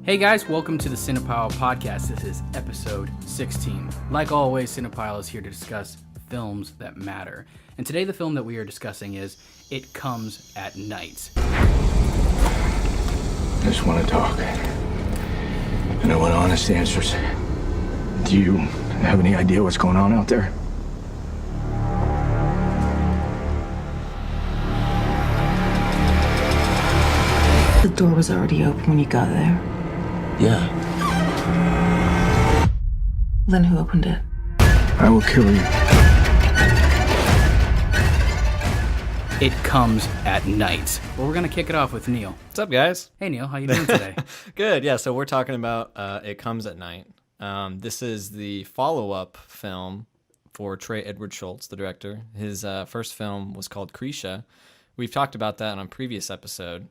Hey guys, welcome to the Cinepile podcast. This is episode 16. Like always, Cinepile is here to discuss films that matter. And today the film that we are discussing is It Comes at Night. I just want to talk. And I want honest answers. Do you have any idea what's going on out there? The door was already open when you got there. Yeah. Then who opened it? I will kill you. It Comes at Night. Well, we're going to kick it off with Neil. What's up, guys? Hey Neil, how you doing today? Good, yeah. So we're talking about It Comes at Night. This is the follow-up film for Trey Edward Schultz, the director. His first film was called Krisha. We've talked about that on a previous episode.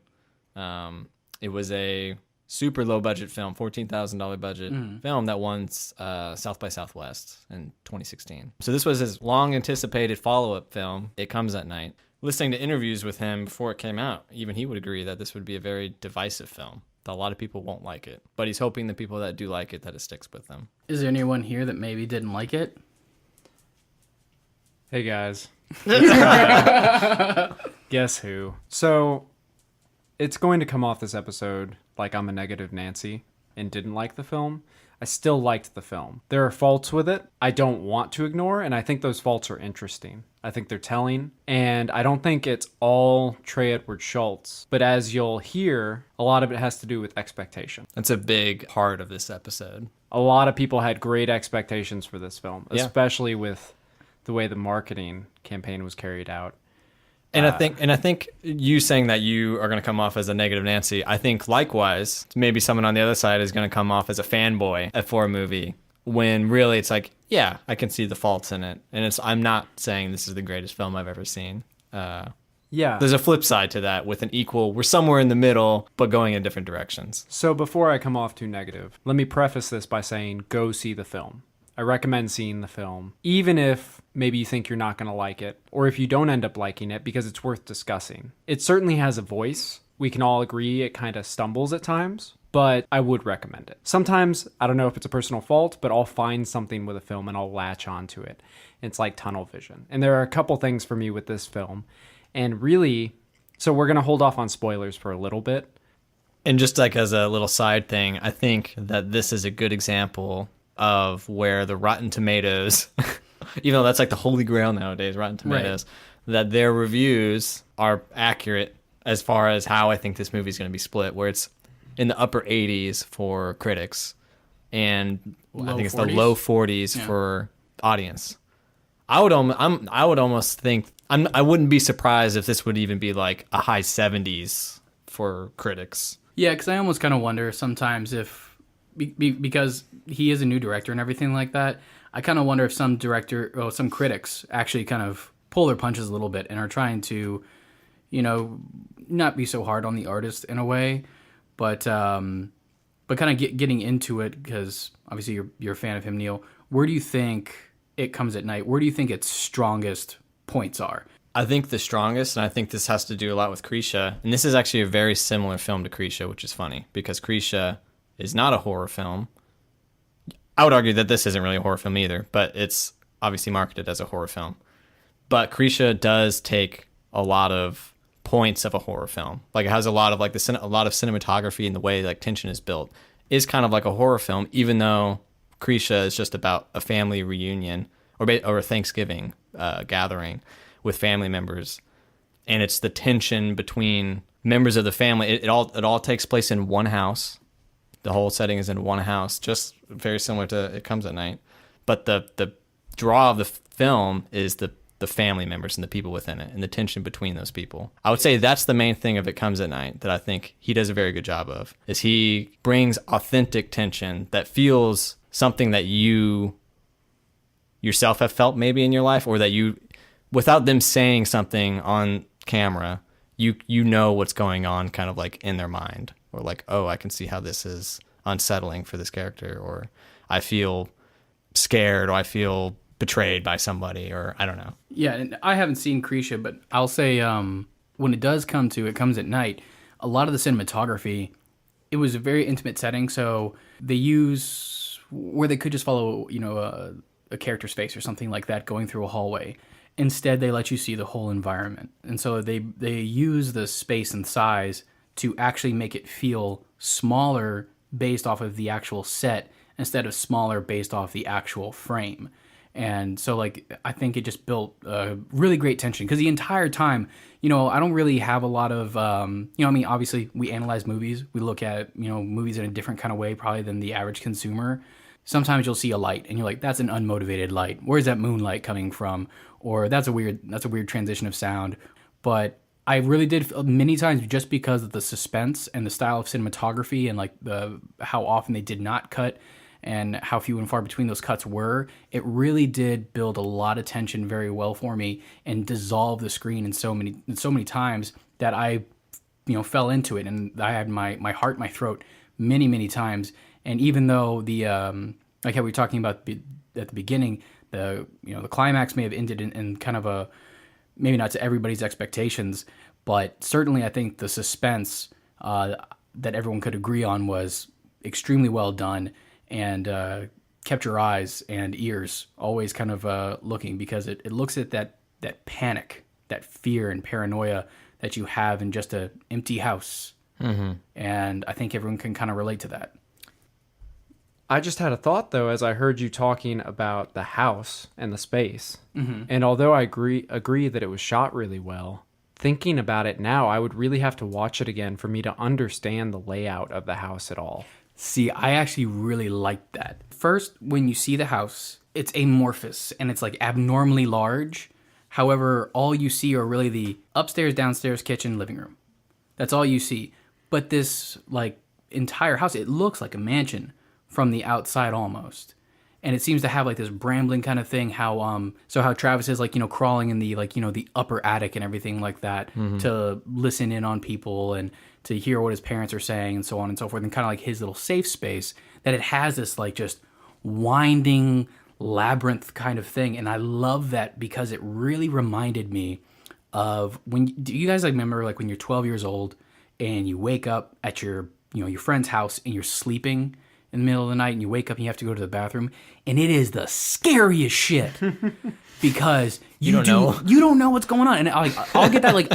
It was a super low-budget film, $14,000 budget film that won South by Southwest in 2016. So this was his long-anticipated follow-up film, It Comes at Night. Listening to interviews with him before it came out, even he would agree that this would be a very divisive film, that a lot of people won't like it. But he's hoping the people that do like it, that it sticks with them. Is there anyone here that maybe didn't like it? Hey guys. Guess who? So, it's going to come off this episode like I'm a negative Nancy and didn't like the film. I still liked the film. There are faults with it I don't want to ignore, and I think those faults are interesting. I think they're telling, and I don't think it's all Trey Edward Schultz, but as you'll hear, a lot of it has to do with expectation. That's a big part of this episode. A lot of people had great expectations for this film, Yeah. especially with the way the marketing campaign was carried out. And I think you saying that you are going to come off as a negative Nancy, I think likewise, maybe someone on the other side is going to come off as a fanboy for a movie when really it's like, yeah, I can see the faults in it. And I'm not saying this is the greatest film I've ever seen. Yeah. There's a flip side to that with an equal, we're somewhere in the middle, but going in different directions. So before I come off too negative, let me preface this by saying go see the film. I recommend seeing the film, even if maybe you think you're not going to like it, or if you don't end up liking it, because it's worth discussing. It certainly has a voice. We can all agree it kind of stumbles at times, but I would recommend it. Sometimes, I don't know if it's a personal fault, but I'll find something with a film and I'll latch onto it. It's like tunnel vision. And there are a couple things for me with this film. And really, so we're going to hold off on spoilers for a little bit. And just like as a little side thing, I think that this is a good example of where the Rotten Tomatoes, even though that's like the holy grail nowadays, Rotten Tomatoes, that their reviews are accurate as far as how I think this movie is going to be split, where it's in the upper 80s for critics and I think it's 40s? The low 40s for audience. I would almost think, I wouldn't be surprised if this would even be like a high 70s for critics. Yeah, because I almost kind of wonder sometimes if, because he is a new director and everything like that, I kind of wonder if some critics actually kind of pull their punches a little bit and are trying to, not be so hard on the artist in a way, but kind of getting into it, because obviously you're a fan of him, Neil. Where do you think It Comes at Night, where do you think its strongest points are? I think the strongest, and I think this has to do a lot with Krisha, and this is actually a very similar film to Krisha, which is funny, because Krisha is not a horror film. I would argue that this isn't really a horror film either, but it's obviously marketed as a horror film. But Krisha does take a lot of points of a horror film. Like it has a lot of a lot of cinematography, and the way like tension is built is kind of like a horror film, even though Krisha is just about a family reunion or a Thanksgiving gathering with family members, and it's the tension between members of the family. It all takes place in one house. The whole setting is in one house, just very similar to It Comes at Night. But the draw of the film is the family members and the people within it and the tension between those people. I would say that's the main thing of It Comes at Night that I think he does a very good job of, is he brings authentic tension that feels something that you yourself have felt maybe in your life, or that you, without them saying something on camera, you know what's going on kind of like in their mind. Or like, oh, I can see how this is unsettling for this character, or I feel scared, or I feel betrayed by somebody, or I don't know. Yeah, and I haven't seen Krisha, but I'll say when it does come to It Comes at Night, a lot of the cinematography it was a very intimate setting. So they use where they could just follow, a character's face or something like that going through a hallway. Instead, they let you see the whole environment. And so they use the space and size to actually make it feel smaller based off of the actual set instead of smaller based off the actual frame. And so, like, I think it just built really great tension because the entire time, I don't really have a lot of, obviously we analyze movies. We look at, movies in a different kind of way probably than the average consumer. Sometimes you'll see a light and you're like, that's an unmotivated light. Where's that moonlight coming from? Or that's a weird transition of sound. But I really did many times, just because of the suspense and the style of cinematography and like how often they did not cut and how few and far between those cuts were, it really did build a lot of tension very well for me and dissolve the screen in so many times that I fell into it, and I had my heart in my throat many times. And even though the like how we were talking about at the beginning, the climax may have ended in kind of a, maybe not to everybody's expectations, but certainly I think the suspense that everyone could agree on was extremely well done, and kept your eyes and ears always kind of looking, because it looks at that panic, that fear and paranoia that you have in just an empty house. Mm-hmm. And I think everyone can kind of relate to that. I just had a thought, though, as I heard you talking about the house and the space. Mm-hmm. And although I agree that it was shot really well, thinking about it now, I would really have to watch it again for me to understand the layout of the house at all. See, I actually really liked that. First, when you see the house, it's amorphous and it's like abnormally large. However, all you see are really the upstairs, downstairs, kitchen, living room. That's all you see. But this like entire house, it looks like a mansion from the outside almost. And it seems to have like this brambling kind of thing, how Travis is like, crawling in the the upper attic and everything like that, mm-hmm. to listen in on people and to hear what his parents are saying and so on and so forth, and kind of like his little safe space, that it has this like just winding labyrinth kind of thing. And I love that because it really reminded me of do you guys like remember like when you're 12 years old and you wake up at your friend's house and you're sleeping in the middle of the night and you wake up and you have to go to the bathroom, and it is the scariest shit because you don't know what's going on. And I'll get that,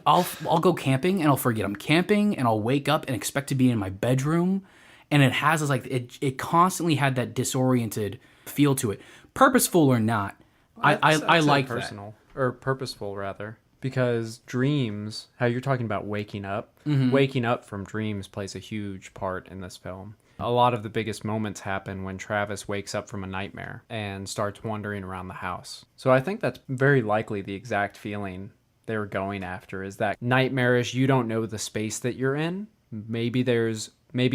I'll go camping and I'll forget I'm camping, and I'll wake up and expect to be in my bedroom, and it has this like it constantly had that disoriented feel to it, purposeful or not. I like personal that. Or purposeful rather, because dreams, how you're talking about waking up, mm-hmm. waking up from dreams plays a huge part in this film. A lot of the biggest moments happen when Travis wakes up from a nightmare and starts wandering around the house. So I think that's very likely the exact feeling they were going after, is that nightmarish, you don't know the space that you're in. Maybe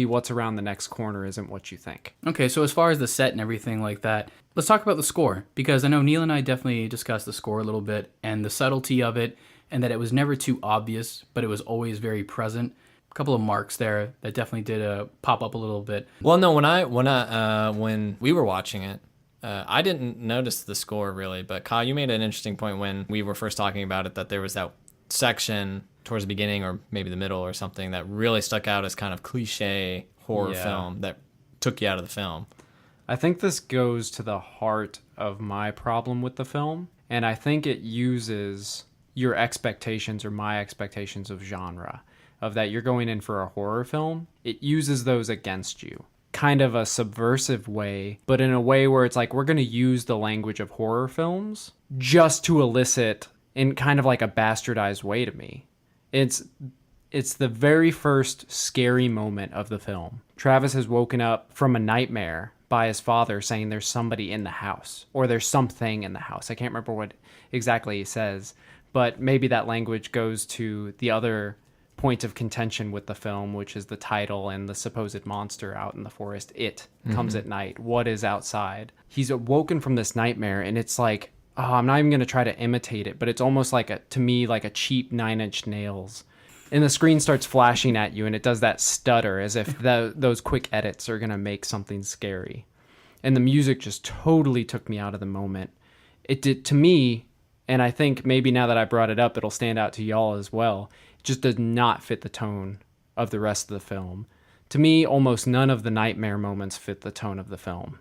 what's around the next corner isn't what you think. Okay, so as far as the set and everything like that, let's talk about the score, because I know Neil and I definitely discussed the score a little bit and the subtlety of it, and that it was never too obvious, but it was always very present. A couple of marks there that definitely did pop up a little bit. Well, no, when we were watching it, I didn't notice the score really, but Kyle, you made an interesting point when we were first talking about it, that there was that section towards the beginning or maybe the middle or something that really stuck out as kind of cliche horror film that took you out of the film. I think this goes to the heart of my problem with the film, and I think it uses your expectations or my expectations of genre, of that you're going in for a horror film. It uses those against you. Kind of a subversive way, but in a way where it's like, we're going to use the language of horror films just to elicit in kind of like a bastardized way to me. It's the very first scary moment of the film. Travis has woken up from a nightmare by his father saying there's somebody in the house, or there's something in the house. I can't remember what exactly he says, but maybe that language goes to the other point of contention with the film, which is the title and the supposed monster out in the forest. It comes at night. What is outside? He's awoken from this nightmare, and it's like, I'm not even going to try to imitate it, but it's almost like to me like a cheap 9 Inch Nails. And the screen starts flashing at you, and it does that stutter as if those quick edits are going to make something scary. And the music just totally took me out of the moment. It did to me, and I think maybe now that I brought it up, it'll stand out to y'all as well. It just does not fit the tone of the rest of the film. To me, almost none of the nightmare moments fit the tone of the film.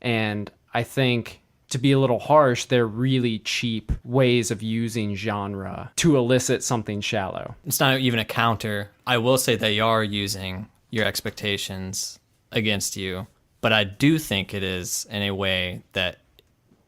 And I think, to be a little harsh, they're really cheap ways of using genre to elicit something shallow. It's not even a counter. I will say they are using your expectations against you, but I do think it is in a way that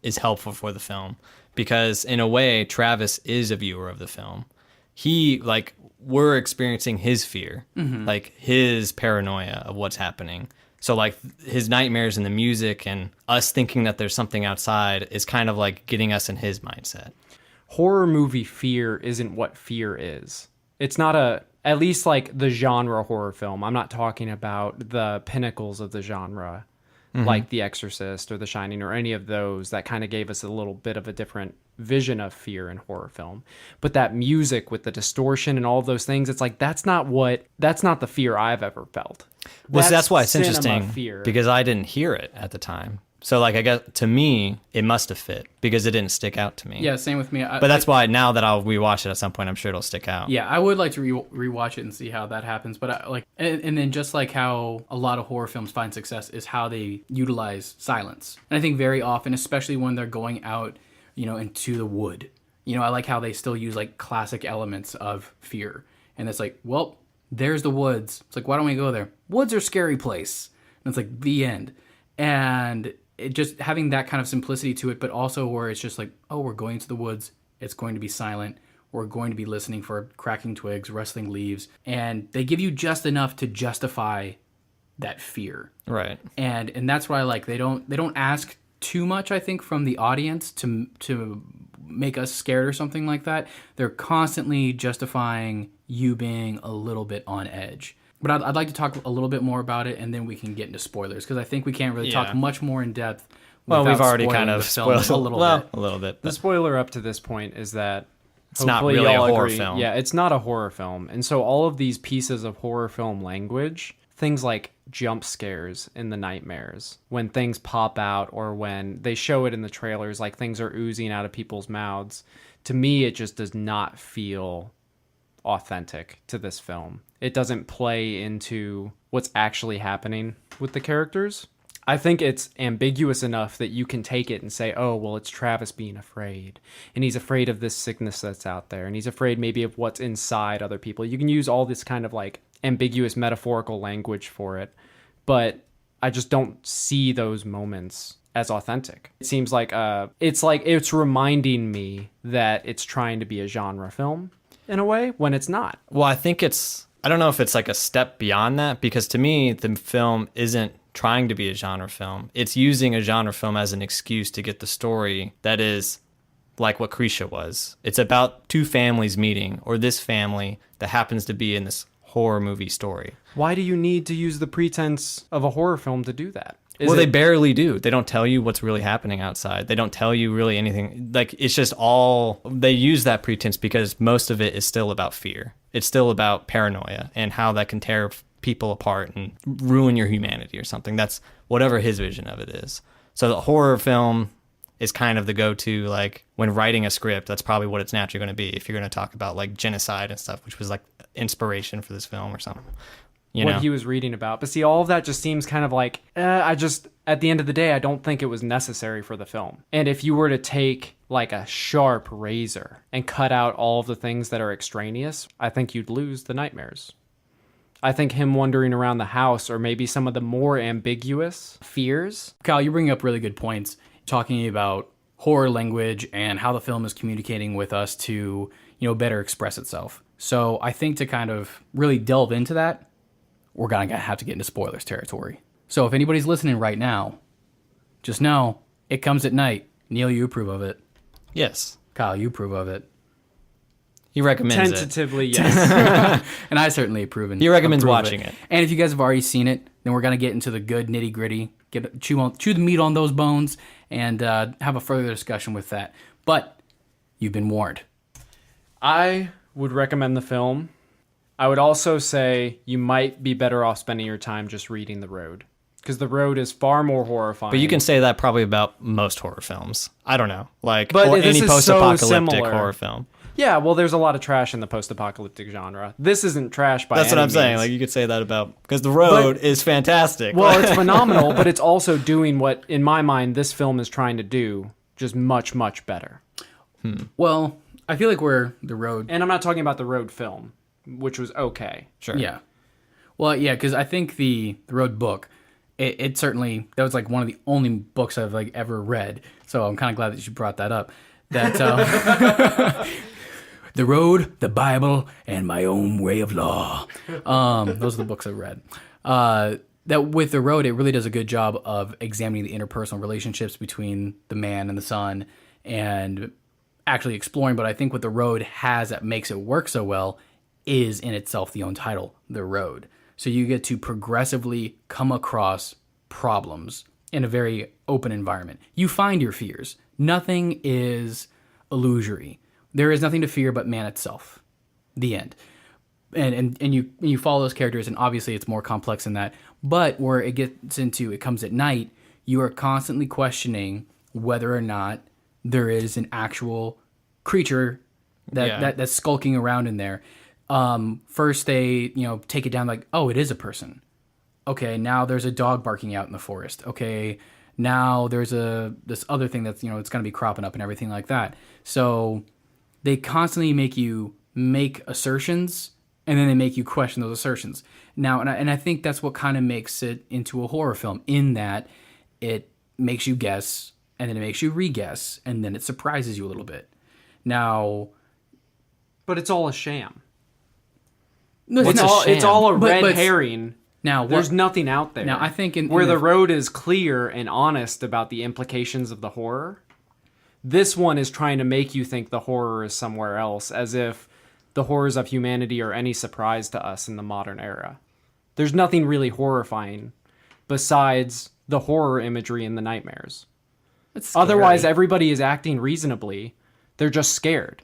is helpful for the film, because in a way, Travis is a viewer of the film. He, like, we're experiencing his fear, like his paranoia of what's happening. So like his nightmares and the music and us thinking that there's something outside is kind of like getting us in his mindset. Horror movie fear isn't what fear is. It's not at least like the genre horror film. I'm not talking about the pinnacles of the genre, like The Exorcist or The Shining or any of those that kind of gave us a little bit of a different vision of fear in horror film. But that music with the distortion and all of those things, it's like that's not the fear I've ever felt. Well, that's why it's cinema interesting fear. because I didn't hear it at the time. So like I guess to me it must have fit because it didn't stick out to me. Yeah, same with me. But that's why now that I'll rewatch it at some point, I'm sure it'll stick out. Yeah, I would like to rewatch it and see how that happens. But and then just like how a lot of horror films find success is how they utilize silence. And I think very often, especially when they're going out, into the wood, I like how they still use like classic elements of fear. And it's like, well, there's the woods. It's like, why don't we go there? Woods are a scary place. And it's like the end. And it just having that kind of simplicity to it, but also where it's just like, oh, we're going to the woods. It's going to be silent. We're going to be listening for cracking twigs, rustling leaves. And they give you just enough to justify that fear. Right. And that's what I like. They don't ask too much, I think, from the audience to make us scared or something like that. They're constantly justifying you being a little bit on edge. But I'd like to talk a little bit more about it, and then we can get into spoilers, because I think we can't really talk much more in depth. Well, we've already spoiling kind of the film spoiled a little bit. The spoiler up to this point is that It's not hopefully really a y'all horror agree. film. Yeah, it's not a horror film. And so all of these pieces of horror film language, things like jump scares in the nightmares, when things pop out or when they show it in the trailers, like things are oozing out of people's mouths, to me, it just does not feel authentic to this film. It doesn't play into what's actually happening with the characters. I think it's ambiguous enough that you can take it and say, oh, well, it's Travis being afraid. And he's afraid of this sickness that's out there. And he's afraid maybe of what's inside other people. You can use all this kind of like ambiguous metaphorical language for it. But I just don't see those moments as authentic. It seems like it's reminding me that it's trying to be a genre film in a way when it's not. Well, I don't know if it's like a step beyond that, because to me, the film isn't trying to be a genre film. It's using a genre film as an excuse to get the story that is like what Krisha was. It's about two families meeting, or this family that happens to be in this horror movie story. Why do you need to use the pretense of a horror film to do that? They barely do. They don't tell you what's really happening outside. They don't tell you really anything. Like, it's just all, they use that pretense because most of it is still about fear. It's still about paranoia and how that can tear people apart and ruin your humanity or something. That's whatever his vision of it is. So the horror film is kind of the go-to, like when writing a script, that's probably what it's naturally going to be. If you're going to talk about like genocide and stuff, which was like inspiration for this film or something. What he was reading about. But see, all of that just seems kind of like, at the end of the day, I don't think it was necessary for the film. And if you were to take like a sharp razor and cut out all of the things that are extraneous, I think you'd lose the nightmares. I think him wandering around the house, or maybe some of the more ambiguous fears. Kyle, you're bringing up really good points, talking about horror language and how the film is communicating with us to, better express itself. So I think to kind of really delve into that, we're going to have to get into spoilers territory. So if anybody's listening right now, just know it comes at night. Neil, you approve of it. Yes. Kyle, you approve of it. He recommends Tentatively, yes. And I certainly approve it. He recommends watching it. And if you guys have already seen it, then we're going to get into the good nitty gritty, chew the meat on those bones, and have a further discussion with that. But you've been warned. I would recommend the film. I would also say you might be better off spending your time just reading The Road, because The Road is far more horrifying. But you can say that probably about most horror films. I don't know, but or this any is post-apocalyptic so similar. horror film. Yeah, well, there's a lot of trash in the post-apocalyptic genre. This isn't trash by That's what any I'm saying. means. Like, you could say that about, because The Road is fantastic. Well, it's phenomenal, but it's also doing what, in my mind, this film is trying to do, just much, much better. Well, I feel like we're The Road. And I'm not talking about the Road film, which was okay. Sure. Yeah. Well, yeah, because I think the Road book, it certainly, that was like one of the only books I've like ever read. So I'm kind of glad that you brought that up. That The Road, the Bible, and My Own Way of Law. Those are the books I've read. That with The Road, it really does a good job of examining the interpersonal relationships between the man and the son and actually exploring. But I think what The Road has that makes it work so well is in itself the own title, The Road. So you get to progressively come across problems in a very open environment. You find your fears. Nothing is illusory. There is nothing to fear but man itself. The end. And you follow those characters, and obviously it's more complex than that. But where it gets into, it comes at night, you are constantly questioning whether or not there is an actual creature that's skulking around in there. First they, take it down like, oh, it is a person. Okay, now there's a dog barking out in the forest. Okay, now there's this other thing that's, it's going to be cropping up and everything like that. So they constantly make you make assertions, and then they make you question those assertions. Now, and I think that's what kind of makes it into a horror film, in that it makes you guess, and then it makes you re-guess, and then it surprises you a little bit. Now, But it's all a sham. no, It's all a red but- herring. Now, There's nothing out there. Now, I think in where the The Road is clear and honest about the implications of the horror, this one is trying to make you think the horror is somewhere else, as if the horrors of humanity are any surprise to us in the modern era. There's nothing really horrifying besides the horror imagery in the nightmares. it's scary. Otherwise, everybody is acting reasonably. They're just scared.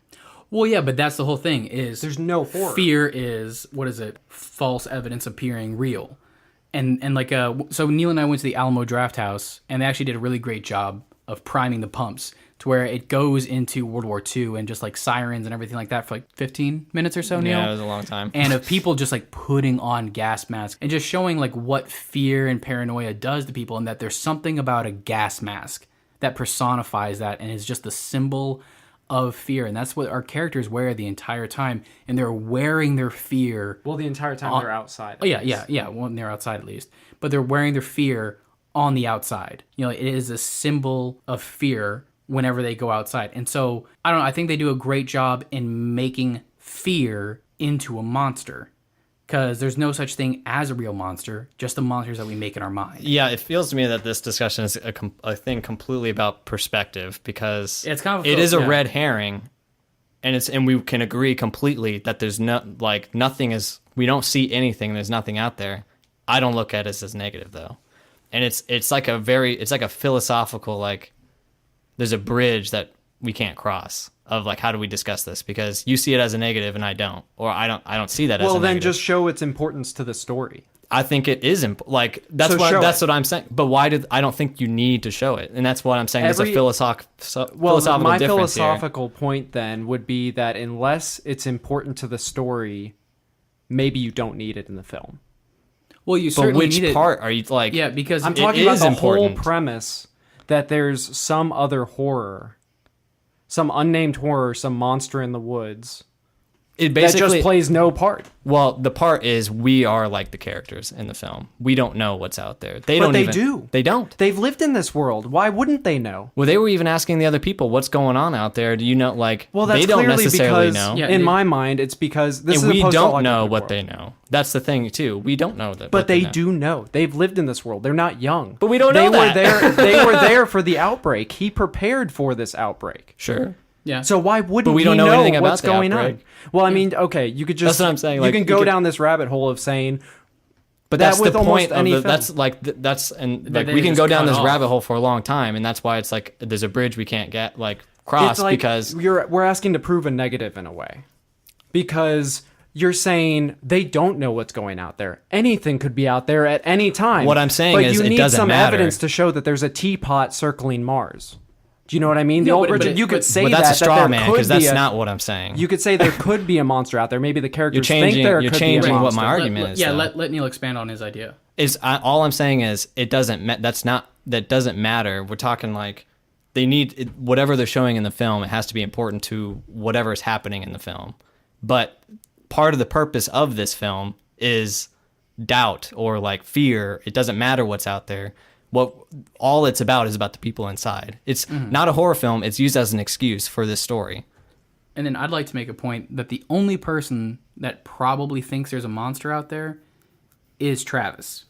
Well, yeah, but that's the whole thing. Is There's no horror. Fear is, what is it? False evidence appearing real, and like so Neil and I went to the Alamo Draft House, and they actually did a really great job of priming the pumps to where it goes into World War II and just like sirens and everything like that for like 15 minutes or so. Neil, Yeah, it was a long time. and of people just like putting on gas masks and just showing like what fear and paranoia does to people, and that there's something about a gas mask that personifies that and is just the symbol of fear. And that's what our characters wear the entire time, and they're wearing their fear. Well, the entire time they're outside. Oh yeah. When they're outside at least, but they're wearing their fear on the outside. It is a symbol of fear whenever they go outside. And so I don't know. I think they do a great job in making fear into a monster, because there's no such thing as a real monster, just the monsters that we make in our mind. Yeah, it feels to me that this discussion is a thing completely about perspective, because It's kind of it is a yeah. red herring, and we can agree completely that there's nothing is, we don't see anything, there's nothing out there. I don't look at it as negative though, and it's like a philosophical, like there's a bridge that we can't cross of like, how do we discuss this, because you see it as a negative and I don't, or I don't see that as a Well, then negative. just show its importance to the story. I think it is that's So what show that's it. what I'm saying. But I don't think you need to show it, and that's what I'm saying. There's a philosophical My difference here. philosophical point then would be that unless it's important to the story, maybe you don't need it in the film. Well, you But certainly which need it. part are you like? Yeah, because I'm It talking about is the important. whole premise that there's some other horror, some unnamed horror, some monster in the woods It that basically just plays no part. Well, the part is we are like the characters in the film. We don't know what's out there. They don't. they even, do. They don't. They've lived in this world. Why wouldn't they know? Well, they were even asking the other people what's going on out there. Do you know? Like, Well, that's they don't clearly necessarily because, know. Yeah, in they- my mind, it's because this And is a we don't post-apocalyptic know what world. they know. That's the thing too. We don't know that. But what they know. do know. They've lived in this world. They're not young. But we don't they know were that. there. They were there for the outbreak. He prepared for this outbreak. Sure. yeah. So why wouldn't But we don't he know anything about what's the going outbreak. on? Well, I mean, okay, you could just That's what I'm saying, You like, can you go could- down this rabbit hole of saying, But That that's with the almost point of any the, film. that's like that's and That like they we can just go down cut this off. rabbit hole for a long time, and that's why it's like there's a bridge we can't get cross it's like because we're asking to prove a negative in a way, because you're saying they don't know what's going out there. Anything could be out there at any time. What I'm saying but is you it need doesn't some matter. evidence to show that there's a teapot circling Mars. Do you know what I mean? No, but- Richard, but- you could but- say But that's that a straw there man could because be that's a- not what I'm saying. You could say there could be a monster out there. Maybe the characters changing- think there you're could changing be a what monster. my argument is, Yeah, though. let Neil expand on his idea. All I'm saying is it doesn't that doesn't matter. We're talking like they need whatever they're showing in the film. It has to be important to whatever is happening in the film. But part of the purpose of this film is doubt or like fear. It doesn't matter what's out there. What all it's about is about the people inside. It's not a horror film. It's used as an excuse for this story. And then I'd like to make a point that the only person that probably thinks there's a monster out there is Travis.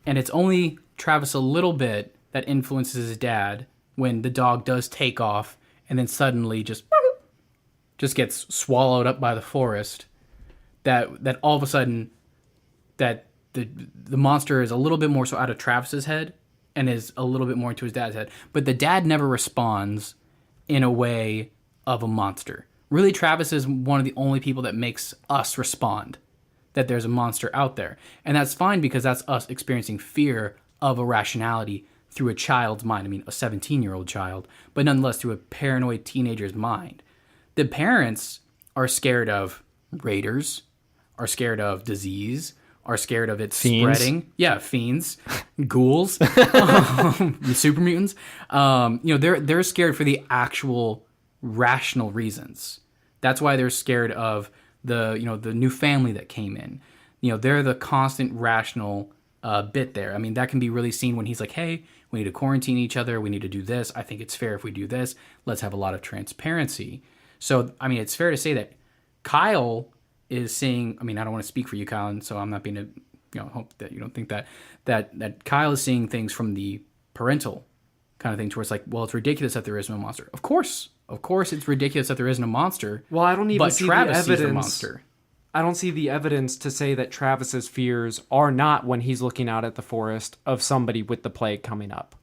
And it's only Travis a little bit that influences his dad when the dog does take off and then suddenly just gets swallowed up by the forest. That all of a sudden that the monster is a little bit more so out of Travis's head and is a little bit more into his dad's head. But the dad never responds in a way of a monster. Really, Travis is one of the only people that makes us respond that there's a monster out there. And that's fine because that's us experiencing fear of irrationality through a child's mind. I mean, a 17-year-old child, but nonetheless through a paranoid teenager's mind. The parents are scared of raiders, are scared of disease, are scared of it Fiends. spreading. Yeah, fiends, ghouls, super mutants. They're scared for the actual rational reasons. That's why they're scared of the new family that came in. They're the constant rational bit there. I mean, that can be really seen when he's like, hey, we need to quarantine each other. We need to do this. I think it's fair if we do this. Let's have a lot of transparency. So, I mean, it's fair to say that Kyle is seeing, I mean, I don't want to speak for you, Kyle, and so I'm not being hope that you don't think that Kyle is seeing things from the parental kind of thing towards like, well, it's ridiculous that there is no monster. Of course it's ridiculous that there isn't a monster. Well, I don't even but see Travis the sees the evidence. monster. I don't see the evidence to say that Travis's fears are not when he's looking out at the forest of somebody with the plague coming up.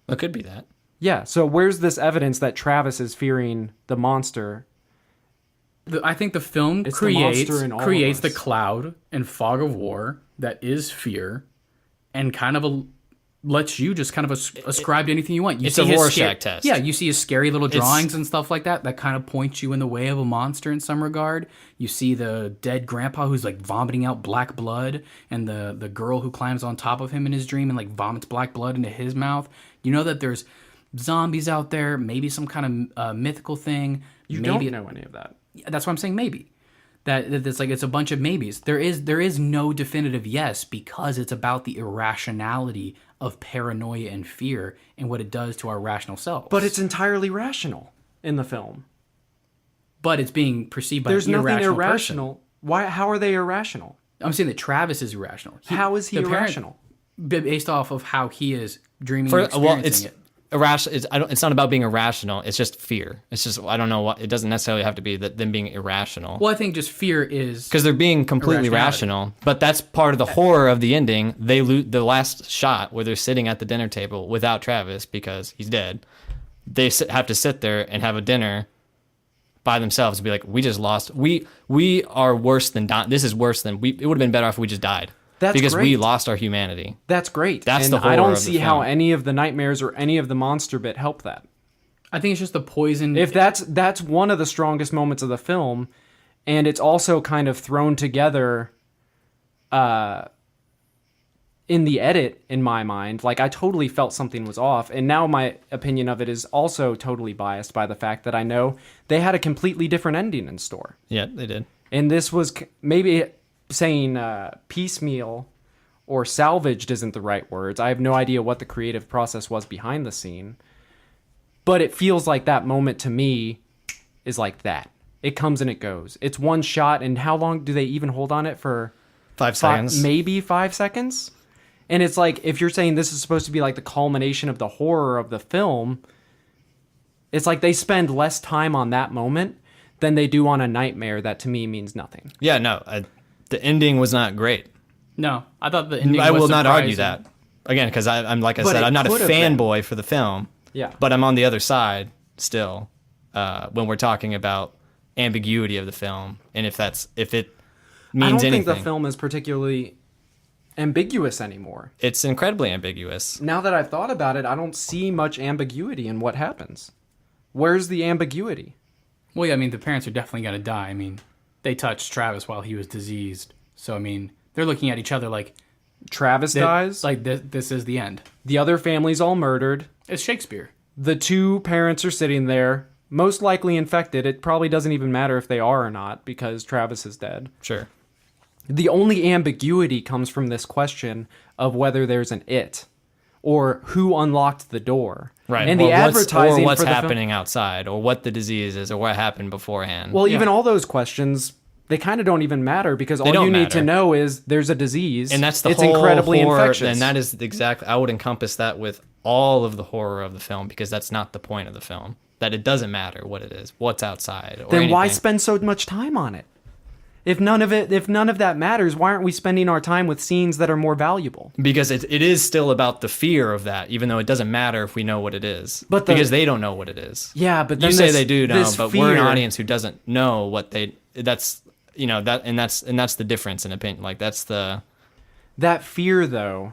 It could be that. Yeah, so where's this evidence that Travis is fearing the monster? I think the film It's the monster in all of creates the us. cloud and fog of war that is fear, and kind of lets you just kind of ascribe to anything you want. It's a his Rorschach test. Yeah, you see his scary little drawings and stuff like that kind of point you in the way of a monster in some regard. You see the dead grandpa who's like vomiting out black blood, and the girl who climbs on top of him in his dream and like vomits black blood into his mouth. You know that there's zombies out there, maybe some kind of mythical thing. You maybe, don't know any of that. That's why I'm saying maybe. That it's like it's a bunch of maybes. There is no definitive yes because it's about the irrationality of paranoia and fear and what it does to our rational selves. But it's entirely rational in the film. But it's being perceived by There's an nothing irrational irrational. person. Why? How are they irrational? I'm saying that Travis is irrational. How is he the parent- irrational? Based off of how he is dreaming and experiencing It's it. irrational. It's not about being irrational. It's just fear. It's just I don't know what. It doesn't necessarily have to be that them being irrational. Well, I think just fear is Because they're being completely Irrationality. rational, but that's part of the horror of the ending. They lose the last shot where they're sitting at the dinner table without Travis because he's dead. They have to sit there and have a dinner by themselves and be like, "We just lost. We are worse than dying. This is worse than we. It would have been better if we just died That's because we great. lost our humanity." That's great. That's and the horror I don't of the see how film. any of the nightmares or any of the monster bit help that. I think it's just the poison. If that's one of the strongest moments of the film, and it's also kind of thrown together in the edit in my mind. Like I totally felt something was off, and now my opinion of it is also totally biased by the fact that I know they had a completely different ending in store. Yeah, they did. And this was maybe saying piecemeal or salvaged isn't the right words. I have no idea what the creative process was behind the scene. But it feels like that moment to me is like that. It comes and it goes. It's one shot, and how long do they even hold on it for? 5 seconds. Maybe 5 seconds? And it's like, if you're saying this is supposed to be like the culmination of the horror of the film, it's like they spend less time on that moment than they do on a nightmare that to me means nothing. Yeah, no, the ending was not great. No, I thought the ending I was will not argue surprising. that again because I'm like I But said, it I'm not a could have been. fanboy for the film. Yeah. But I'm on the other side still when we're talking about ambiguity of the film and if it means I don't anything. think the film is particularly ambiguous anymore. It's incredibly ambiguous. Now that I've thought about it, I don't see much ambiguity in what happens. Where's the ambiguity? Well, yeah, I mean, the parents are definitely going to die. I mean, they touched Travis while he was diseased. So, I mean, they're looking at each other like... Travis dies. Like, this is the end. The other family's all murdered. It's Shakespeare. The two parents are sitting there, most likely infected. It probably doesn't even matter if they are or not, because Travis is dead. Sure. The only ambiguity comes from this question of whether there's an it, or who unlocked the door. Right. And or the advertising what's for the happening outside, or what the disease is, or what happened beforehand. Well, even all those questions, they kind of don't even matter, because all you need to know is there's a disease. And that's the it's whole incredibly horror, infectious. and that is I would encompass that with all of the horror of the film, because that's not the point of the film. That it doesn't matter what it is, what's outside, or then why anything. spend so much time on it? If none of that matters, why aren't we spending our time with scenes that are more valuable? Because it is still about the fear of that, even though it doesn't matter if we know what it is. Because they don't know what it is. Yeah, but then you say they do know, but we're an fear- audience who doesn't know what they. That's that's the difference in opinion. Like that's the. That fear, though.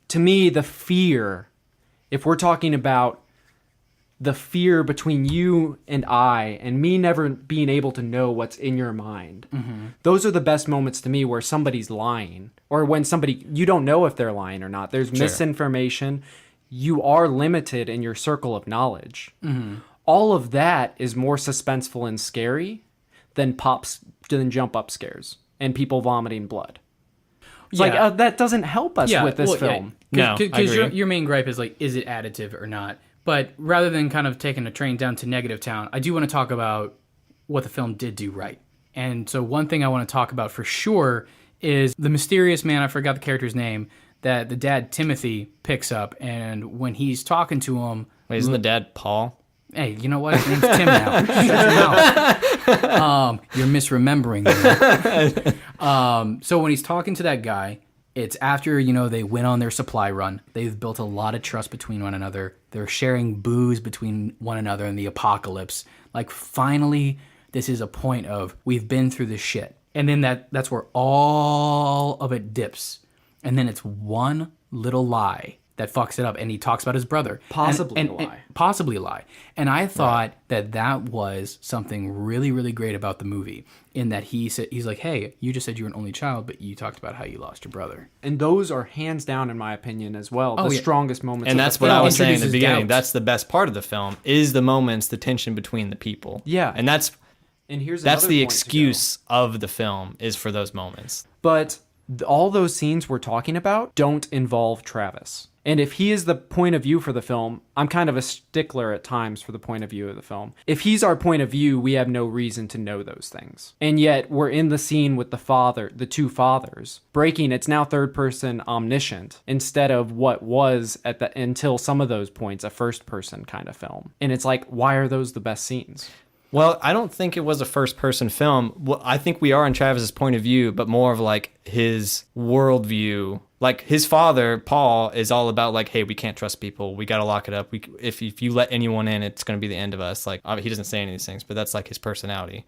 To me, the fear. If we're talking about the fear between you and I, and me never being able to know what's in your mind. Mm-hmm. Those are the best moments to me where somebody's lying, or when you don't know if they're lying or not. There's misinformation. You are limited in your circle of knowledge. Mm-hmm. All of that is more suspenseful and scary than jump up scares and people vomiting blood. It's like, that doesn't help us with this film. No, because your main gripe is like, is it additive or not? But rather than kind of taking a train down to negative town, I do want to talk about what the film did do right. And so one thing I want to talk about for sure is the mysterious man, I forgot the character's name, that the dad Timothy picks up. And when he's talking to him... Wait, isn't the dad Paul? Hey, you know what? His name's Tim now. Shut your mouth. You're misremembering me. So when he's talking to that guy... It's after, they went on their supply run. They've built a lot of trust between one another. They're sharing booze between one another in the apocalypse. Like, finally, this is a point of, we've been through this shit. And then that's where all of it dips. And then it's one little lie that fucks it up. And he talks about his brother. Possibly a lie. Possibly a lie. And I thought that was something really, really great about the movie. In that he's like, hey, you just said you were an only child, but you talked about how you lost your brother. And those are hands down, in my opinion, as well, the strongest moments. And that's what I was saying in the beginning. Doubt. That's the best part of the film, is the moments, the tension between the people. Yeah. And that's the the excuse of the film, is for those moments. But all those scenes we're talking about don't involve Travis. And if he is the point of view for the film, I'm kind of a stickler at times for the point of view of the film. If he's our point of view, we have no reason to know those things. And yet we're in the scene with the two fathers, breaking, it's now third person omniscient, instead of what was until some of those points, a first person kind of film. And it's like, why are those the best scenes? Well, I don't think it was a first-person film. Well, I think we are on Travis's point of view, but more of like his worldview. Like his father, Paul, is all about like, hey, we can't trust people. We got to lock it up. If you let anyone in, it's going to be the end of us. Like he doesn't say any of these things, but that's like his personality.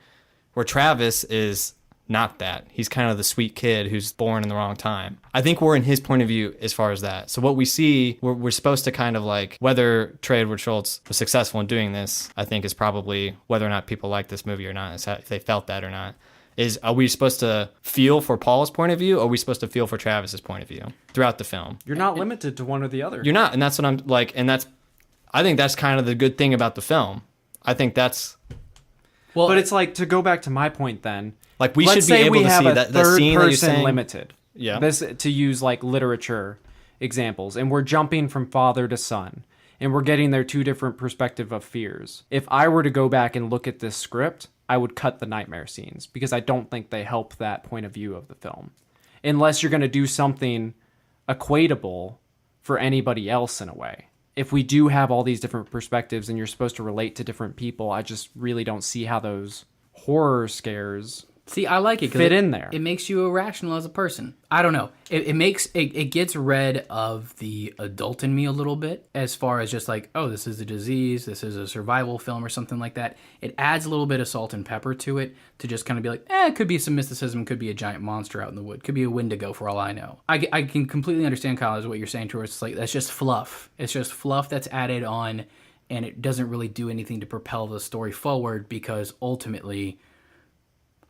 Where Travis is not that. He's kind of the sweet kid who's born in the wrong time. I think we're in his point of view as far as that. So what we see, we're supposed to kind of like, whether Trey Edward Schultz was successful in doing this, I think is probably whether or not people like this movie or not, is if they felt that or not. Are we supposed to feel for Paul's point of view, or are we supposed to feel for Travis's point of view throughout the film? You're not limited to one or the other. You're not, and that's what I'm like, I think that's kind of the good thing about the film. I think that's... Well, but it's like, to go back to my point then, like we should be able to see that the scene that you're saying. Limited. Yeah. This, to use like literature examples, and we're jumping from father to son, and we're getting their two different perspective of fears. If I were to go back and look at this script, I would cut the nightmare scenes, because I don't think they help that point of view of the film. Unless you're going to do something equatable for anybody else in a way. If we do have all these different perspectives and you're supposed to relate to different people, I just really don't see how those horror scares See, I like it. 'Cause fit in there. It makes you irrational as a person. I don't know. It gets rid of the adult in me a little bit, as far as just like, oh, this is a disease, this is a survival film or something like that. It adds a little bit of salt and pepper to it to just kind of be like, it could be some mysticism, could be a giant monster out in the wood, could be a Wendigo for all I know. I can completely understand, Kyle, is what you're saying to us. It's like, that's just fluff. It's just fluff that's added on, and it doesn't really do anything to propel the story forward, because ultimately,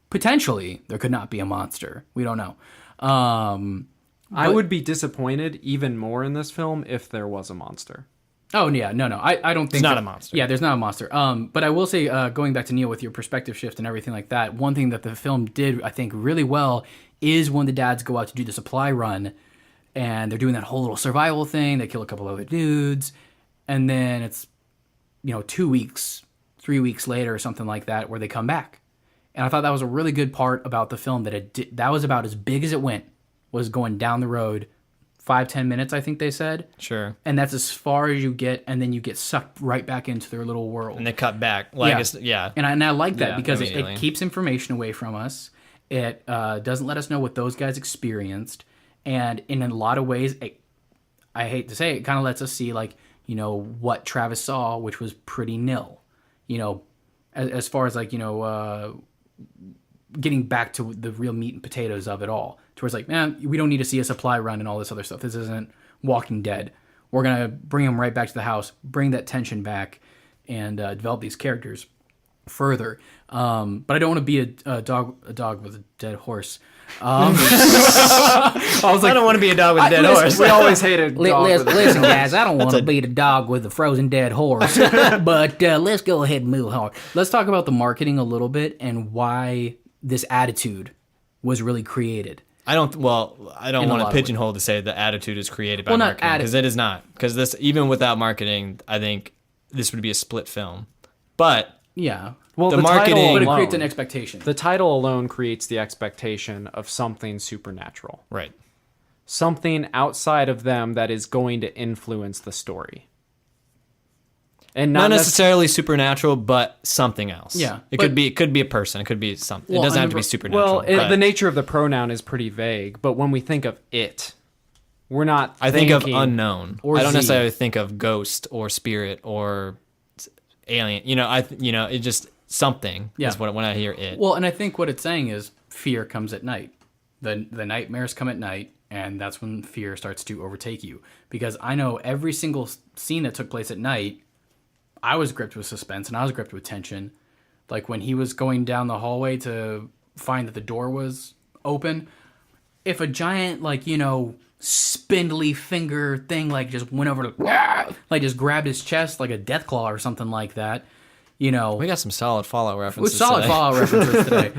potentially, there could not be a monster. We don't know. I would be disappointed even more in this film if there was a monster. Oh, yeah. No. I don't think... There's not a monster. Yeah, there's not a monster. But I will say, going back to Neil with your perspective shift and everything like that, one thing that the film did, I think, really well is when the dads go out to do the supply run, and they're doing that whole little survival thing. They kill a couple other dudes, and then it's, 2 weeks, 3 weeks later or something like that, where they come back. And I thought that was a really good part about the film, that was about as big as it went, was going down the road 5-10 minutes, I think they said. Sure. And that's as far as you get, and then you get sucked right back into their little world. And they cut back. Like, yeah. And I like that, Yeah, because it immediately. keeps information away from us. It doesn't let us know what those guys experienced. And in a lot of ways, I hate to say it, kind of lets us see, like, what Travis saw, which was pretty nil. As far as, like, getting back to the real meat and potatoes of it all. To where it's like, man, we don't need to see a supply run and all this other stuff. This isn't Walking Dead. We're going to bring them right back to the house, bring that tension back, and develop these characters further. But I don't want to be a dog with a dead horse. I don't want to be a dog with a dead horse. We always hated Listen, guys, I don't want to be the dog with the frozen dead horse. But let's go ahead and move on. Let's talk about the marketing a little bit and why this attitude was really created. I don't want to pigeonhole to say the attitude is created by marketing, because it is not. Because this, even without marketing, I think this would be a split film. But yeah, well, the marketing, marketing, but it creates an expectation. The title alone creates the expectation of something supernatural, right? Something outside of them that is going to influence the story. And not necessarily supernatural, but something else. Yeah, it could be a person. It could be something. Well, it doesn't have to be supernatural. Well, the nature of the pronoun is pretty vague. But when we think of it, we're not. I think of unknown. Or I don't Z. necessarily think of ghost or spirit or alien. It just something. Yeah. Is when I hear it. Well, and I think what it's saying is fear comes at night. The nightmares come at night, and that's when fear starts to overtake you. Because I know every single scene that took place at night, I was gripped with suspense and I was gripped with tension. Like when he was going down the hallway to find that the door was open, if a giant, spindly finger thing, just went over to, just grabbed his chest like a death claw or something like that, we got some solid Fallout references. Fallout references today.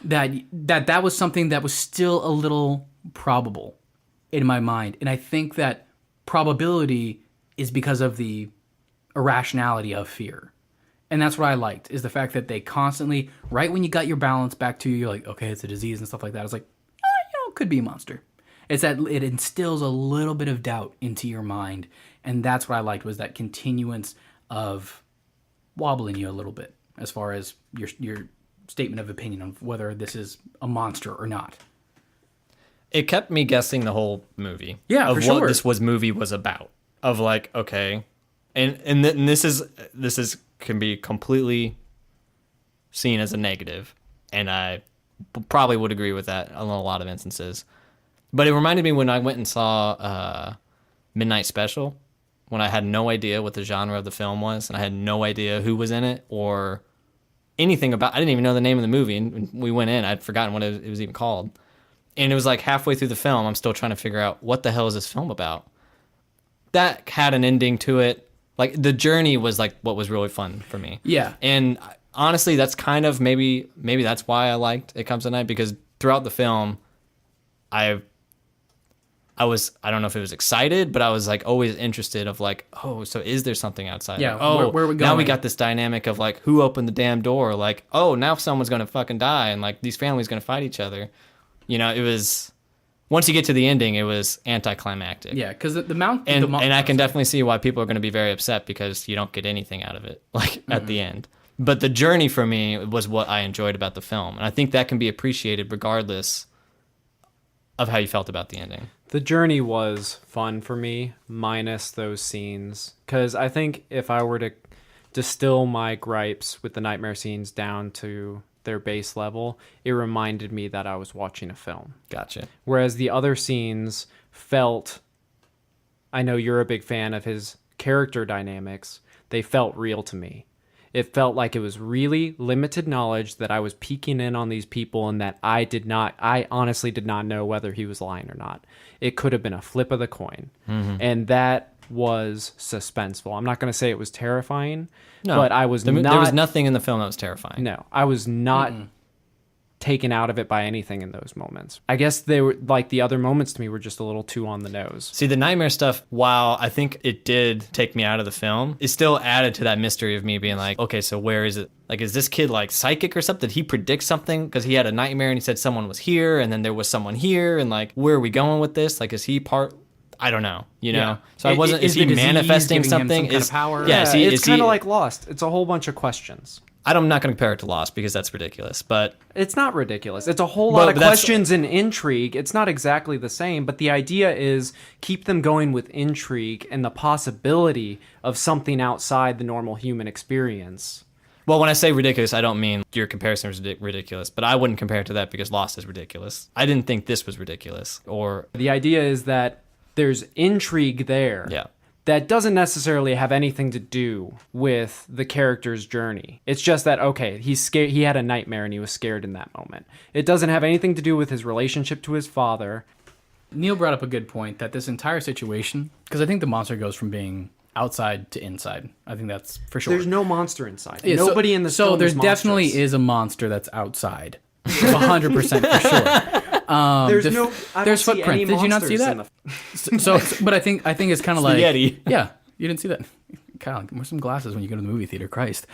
That was something that was still a little probable in my mind. And I think that probability is because of the irrationality of fear. And that's what I liked, is the fact that they constantly, right when you got your balance back to you, you're like, okay, it's a disease and stuff like that. It's like, it could be a monster. It's that it instills a little bit of doubt into your mind. And that's what I liked, was that continuance of wobbling you a little bit as far as your statement of opinion of whether this is a monster or not. It kept me guessing the whole movie. Yeah, of for sure. what this movie was about. Of like, okay, and this is can be completely seen as a negative, and I probably would agree with that in a lot of instances. But it reminded me when I went and saw Midnight Special, when I had no idea what the genre of the film was, and I had no idea who was in it or anything about. I didn't even know the name of the movie, and we went in. I'd forgotten what it was even called, and it was like halfway through the film, I'm still trying to figure out what the hell is this film about. That had an ending to it. Like the journey was like what was really fun for me. Yeah. And honestly, that's kind of maybe that's why I liked It Comes at Night, because throughout the film, I don't know if it was excited, but I was like always interested of like, oh, so is there something outside? Yeah. Like, where are we going? Now we got this dynamic of like, who opened the damn door? Like, oh, now someone's going to fucking die. And like these families going to fight each other. It was, once you get to the ending, it was anticlimactic. Yeah. Cause And I can definitely see why people are going to be very upset, because you don't get anything out of it, like at the end. But the journey for me was what I enjoyed about the film. And I think that can be appreciated regardless of how you felt about the ending. The journey was fun for me, minus those scenes. Because I think if I were to distill my gripes with the nightmare scenes down to their base level, it reminded me that I was watching a film. Gotcha. Whereas the other scenes felt, I know you're a big fan of his character dynamics, they felt real to me. It felt like it was really limited knowledge that I was peeking in on these people and that I honestly did not know whether he was lying or not. It could have been a flip of the coin. And that was suspenseful. I'm not going to say it was terrifying, but I was there was nothing in the film that was terrifying. No, I was not taken out of it by anything in those moments. I guess they were like the other moments to me were just a little too on the nose. See, the nightmare stuff, while I think it did take me out of the film, it still added to that mystery of me being like, okay, so where is it? Like, is this kid like psychic or something? Did he predict something? Because he had a nightmare and he said someone was here and then there was someone here, and like, where are we going with this? Like, is he part? I don't know, you know? Yeah. So I wasn't, is he the disease manifesting giving him something? some kind of power? Yeah, It's kind of like Lost. It's a whole bunch of questions. I'm not going to compare it to Lost because that's ridiculous, but It's not ridiculous. It's a whole lot of but that's- questions and intrigue. It's not exactly the same, but the idea is keep them going with intrigue and the possibility of something outside the normal human experience. well, when I say ridiculous, I don't mean your comparison is ridiculous, but I wouldn't compare it to that because Lost is ridiculous. I didn't think this was ridiculous, or The idea is that there's intrigue there. yeah. That doesn't necessarily have anything to do with the character's journey. It's just that, okay, he's scared. He had a nightmare and he was scared in that moment. It doesn't have anything to do with his relationship to his father. Neil brought up a good point that this entire situation, because I think the monster goes from being outside to inside. I think that's for sure. There's no monster inside. Yeah, Nobody in the so film there is definitely monstrous. is a monster that's outside, 100% for sure. There's the- no. I there's don't see any footprints. Did you not see monsters in that? So, but I think it's kind of like Yeti. Yeah, you didn't see that. Kyle, wear some glasses when you go to the movie theater. Christ.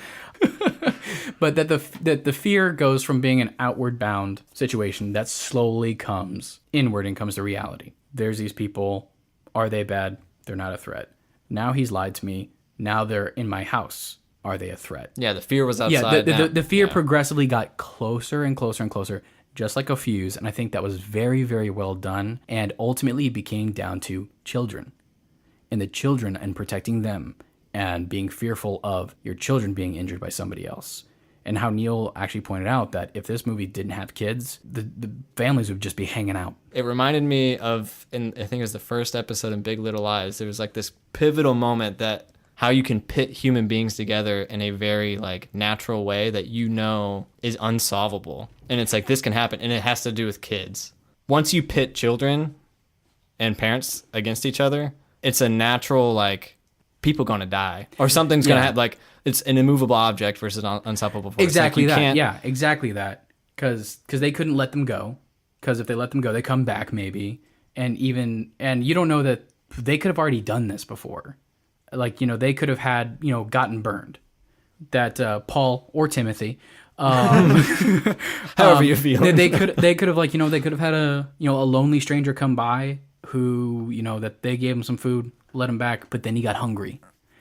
But that the fear goes from being an outward bound situation that slowly comes inward and comes to reality. There's these people. Are they bad? They're not a threat. Now he's lied to me. Now they're in my house. Are they a threat? Yeah, the fear was outside. Yeah, the fear progressively got closer and closer and closer, just like a fuse. And I think that was very, very well done. And ultimately it became down to children. And the children and protecting them and being fearful of your children being injured by somebody else. And how Neil actually pointed out that if this movie didn't have kids, the families would just be hanging out. It reminded me of, I think it was the first episode in Big Little Lies, there was like this pivotal moment that how you can pit human beings together in a very like natural way that you know is unsolvable. And it's like, this can happen, and it has to do with kids. Once you pit children and parents against each other, it's a natural, like, people gonna die. Or something's gonna happen, like, it's an immovable object versus an unstoppable force. Exactly like, you that. can't- Yeah, exactly that. Because they couldn't let them go. Because if they let them go, they come back maybe. And you don't know that they could have already done this before. Like, they could have had, gotten burned. That Paul or Timothy, However you feel. they could have like, they could have had a lonely stranger come by who, that they gave him some food, let him back, but then he got hungry.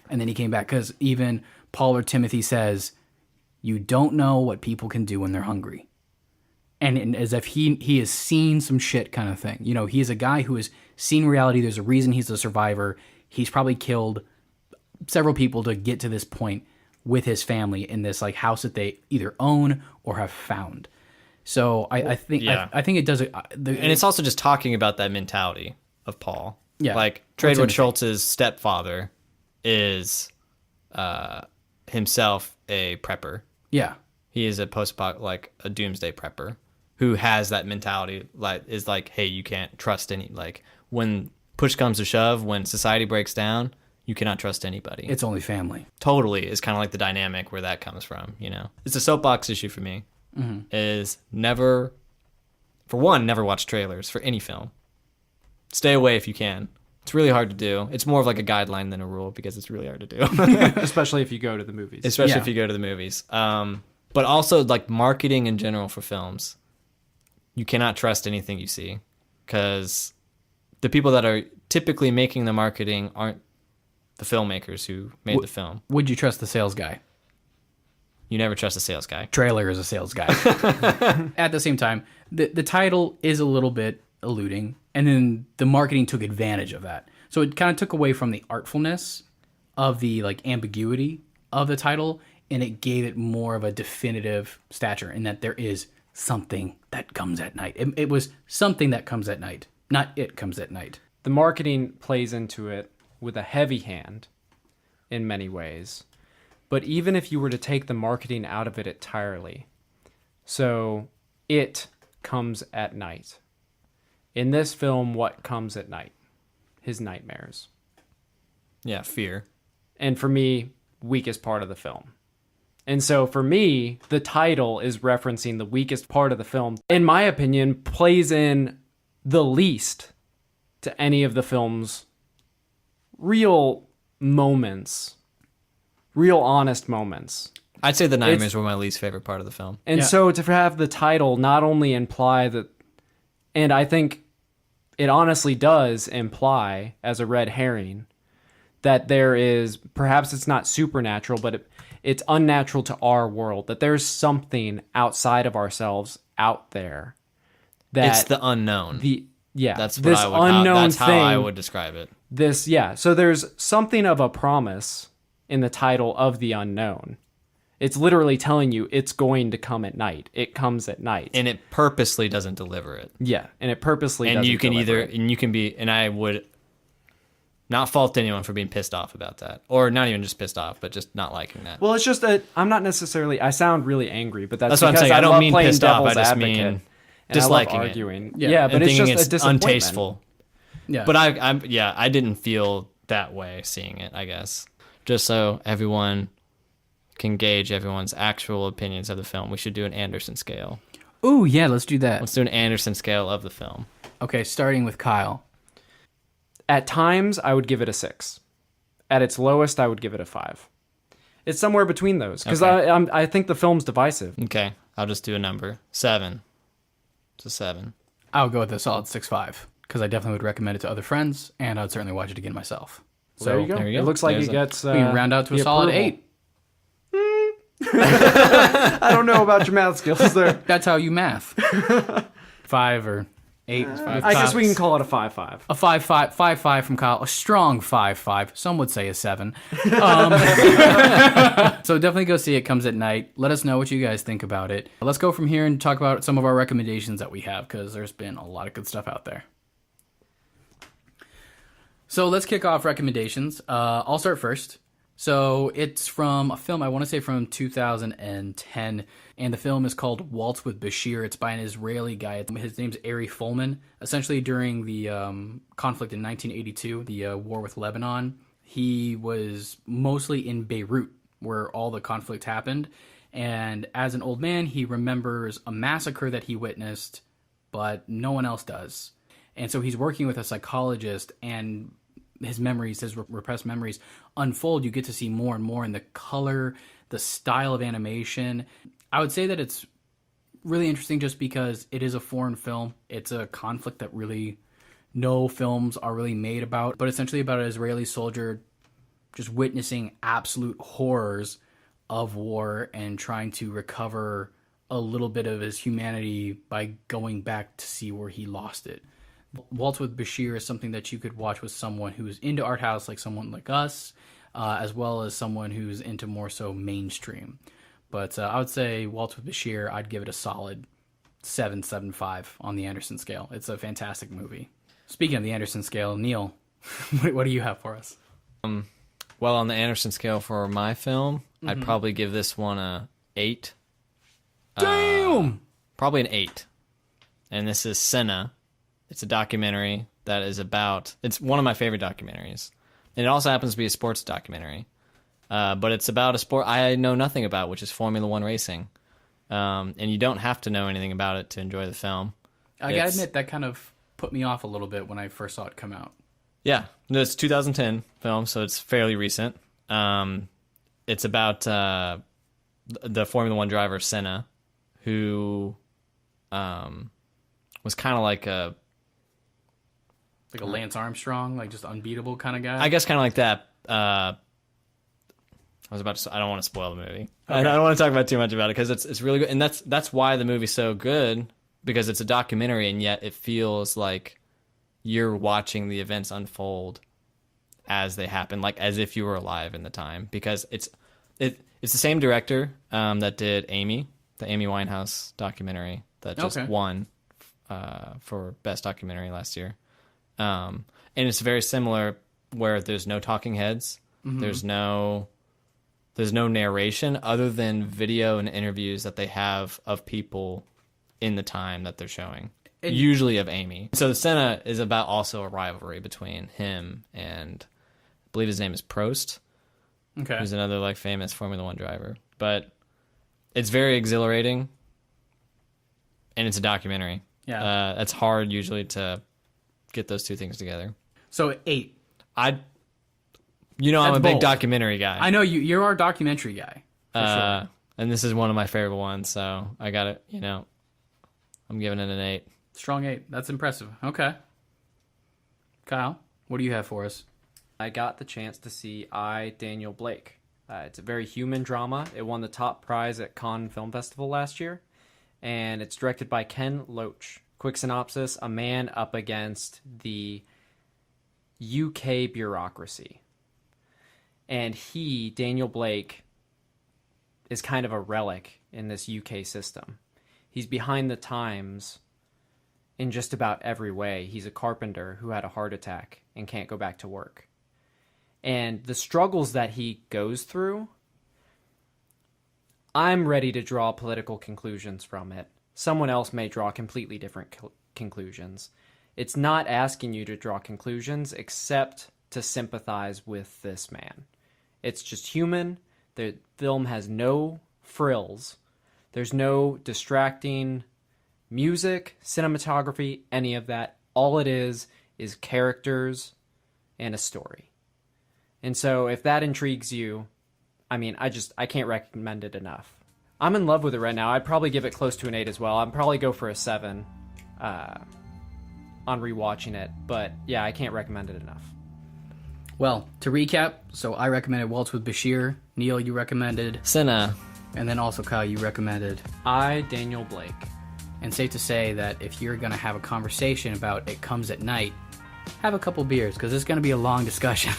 And then he came back because even Paul or Timothy says, you don't know what people can do when they're hungry. And as if he has seen some shit kind of thing. He is a guy who has seen reality. There's a reason he's a survivor. He's probably killed several people to get to this point with his family in this like house that they either own or have found. So I think it does. And it's also just talking about that mentality of Paul. Yeah. Like, Tradewood Schultz's stepfather is himself a prepper. Yeah. He is a like a doomsday prepper who has that mentality, like, is like, hey, you can't trust any, like, when push comes to shove, when society breaks down, you cannot trust anybody. It's only family. Totally is kind of like the dynamic where that comes from, It's a soapbox issue for me, is never watch trailers for any film. Stay away if you can. It's really hard to do. It's more of like a guideline than a rule because it's really hard to do. Especially if you go to the movies. Especially if you go to the movies. But also, like, marketing in general for films. You cannot trust anything you see because the people that are typically making the marketing aren't the filmmakers who made the film. Would you trust the sales guy? You never trust a sales guy. Trailer is a sales guy. At the same time, the title is a little bit eluding, and then the marketing took advantage of that. So it kind of took away from the artfulness of the like ambiguity of the title, and it gave it more of a definitive stature in that there is something that comes at night. It was something that comes at night, not it comes at night. The marketing plays into it with a heavy hand in many ways. But even if you were to take the marketing out of it entirely, so it comes at night. In this film, what comes at night? His nightmares. Yeah, fear. And for me, weakest part of the film. And so for me, the title is referencing the weakest part of the film. In my opinion, plays in the least to any of the film's real moments, real honest moments. I'd say the nightmares were my least favorite part of the film. And so to have the title not only imply that, and I think it honestly does imply as a red herring, that there is, perhaps it's not supernatural, but it's unnatural to our world, that there's something outside of ourselves out there. That It's the unknown. That's what that's how I would describe it. So there's something of a promise in the title of the unknown. It's literally telling you it's going to come at night. It comes at night. And it purposely doesn't deliver it. Yeah, and it purposely And doesn't you can deliver either, it. and you can be, and I would not fault anyone for being pissed off about that. Or not even just pissed off, but just not liking that. Well, it's just that I'm not necessarily, I sound really angry, but that's what I'm because saying. I don't love mean playing pissed off. I devil's just advocate, mean and disliking I love it. arguing. Yeah, Yeah, and but it's thinking just a it's disappointment. untasteful. Yeah. But I didn't feel that way seeing it, I guess. Just so everyone can gauge everyone's actual opinions of the film, we should do an Anderson scale. Ooh, yeah, let's do that. Let's do an Anderson scale of the film. Okay, starting with Kyle. At times, I would give it a 6. At its lowest, I would give it a 5. It's somewhere between those, because Okay. I think the film's divisive. Okay, I'll just do a number. 7. It's a 7. I'll go with a solid 6.5 because I definitely would recommend it to other friends, and I'd certainly watch it again myself. So there you go. there you go. It looks like There's it gets. We can round out to a the solid approval. 8. I don't know about your math skills there. That's how you math. 5 or 8. I guess we can call it a 5-5. A 5.5 from Kyle. A strong 5.5. Some would say a 7. So definitely go see it. Comes at night. Let us know what you guys think about it. Let's go from here and talk about some of our recommendations that we have because there's been a lot of good stuff out there. So let's kick off recommendations. I'll start first. So it's from a film, I want to say from 2010, and the film is called Waltz with Bashir. It's by an Israeli guy. His name's Ari Folman. Essentially during the conflict in 1982, the war with Lebanon, he was mostly in Beirut, where all the conflict happened. And as an old man, he remembers a massacre that he witnessed, but no one else does. And so he's working with a psychologist, and his memories, his repressed memories unfold. You get to see more and more in the color, the style of animation. I would say that it's really interesting just because it is a foreign film. It's a conflict that really no films are really made about, but essentially about an Israeli soldier just witnessing absolute horrors of war and trying to recover a little bit of his humanity by going back to see where he lost it. Waltz with Bashir is something that you could watch with someone who's into art house, like someone like us, as well as someone who's into more so mainstream. But I would say Waltz with Bashir, I'd give it a solid 7.75 on the Anderson scale. It's a fantastic movie. Speaking of the Anderson scale, Neil, what do you have for us? Well, on the Anderson scale for my film, I'd probably give this one a 8. Damn! Probably an 8. And this is Senna. It's a documentary that is about... It's one of my favorite documentaries. And it also happens to be a sports documentary. But it's about a sport I know nothing about, which is Formula One racing. And you don't have to know anything about it to enjoy the film. I gotta admit, that kind of put me off a little bit when I first saw it come out. Yeah. No, it's a 2010 film, so it's fairly recent. It's about the Formula One driver, Senna, who was kind of like a... Like a Lance Armstrong, like just unbeatable kind of guy? I guess kind of like that. I was about to. I don't want to spoil the movie. Okay. I don't want to talk about too much about it because it's really good, and that's why the movie's so good, because it's a documentary and yet it feels like you're watching the events unfold as they happen, like as if you were alive in the time. Because it's the same director that did Amy, the Amy Winehouse documentary that just won for best documentary last year, and it's very similar where there's no talking heads, there's no narration other than video and interviews that they have of people in the time that they're showing, usually of Amy. So Senna is about also a rivalry between him and I believe his name is Prost. Okay. Who's another like famous Formula One driver. But it's very exhilarating and it's a documentary. Yeah. It's hard usually to get those two things together. So 8. I'm a big documentary guy. I know you're our documentary guy. For sure. And this is one of my favorite ones, so I got it, I'm giving it an 8. Strong 8. That's impressive. Okay. Kyle, what do you have for us? I got the chance to see Daniel Blake. It's a very human drama. It won the top prize at Cannes Film Festival last year, and it's directed by Ken Loach. Quick synopsis: a man up against the UK bureaucracy. And Daniel Blake, is kind of a relic in this UK system. He's behind the times in just about every way. He's a carpenter who had a heart attack and can't go back to work. And the struggles that he goes through, I'm ready to draw political conclusions from it. Someone else may draw completely different conclusions. It's not asking you to draw conclusions except to sympathize with this man. It's just human. The film has no frills. There's no distracting music, cinematography, any of that. All it is characters and a story. And so if that intrigues you, I can't recommend it enough. I'm in love with it right now. I'd probably give it close to an 8 as well. I'd probably go for a 7 on rewatching it. But yeah, I can't recommend it enough. Well, to recap, so I recommended Waltz with Bashir. Neil, you recommended Senna. And then also Kyle, you recommended Daniel Blake. And safe to say that if you're going to have a conversation about It Comes at Night, have a couple beers, because it's going to be a long discussion.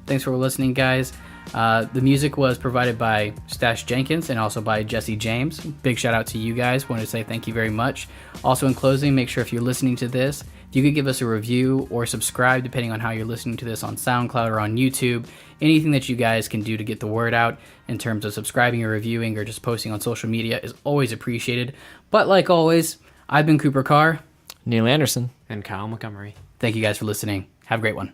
Thanks for listening, guys. The music was provided by Stash Jenkins and also by Jesse James. Big shout out to you guys. Wanted to say thank you very much. Also, in closing, make sure if you're listening to this, if you could give us a review or subscribe, depending on how you're listening to this on SoundCloud or on YouTube. Anything that you guys can do to get the word out in terms of subscribing or reviewing or just posting on social media is always appreciated. But like always, I've been Cooper Carr, Neil Anderson, and Kyle Montgomery. Thank you guys for listening. Have a great one.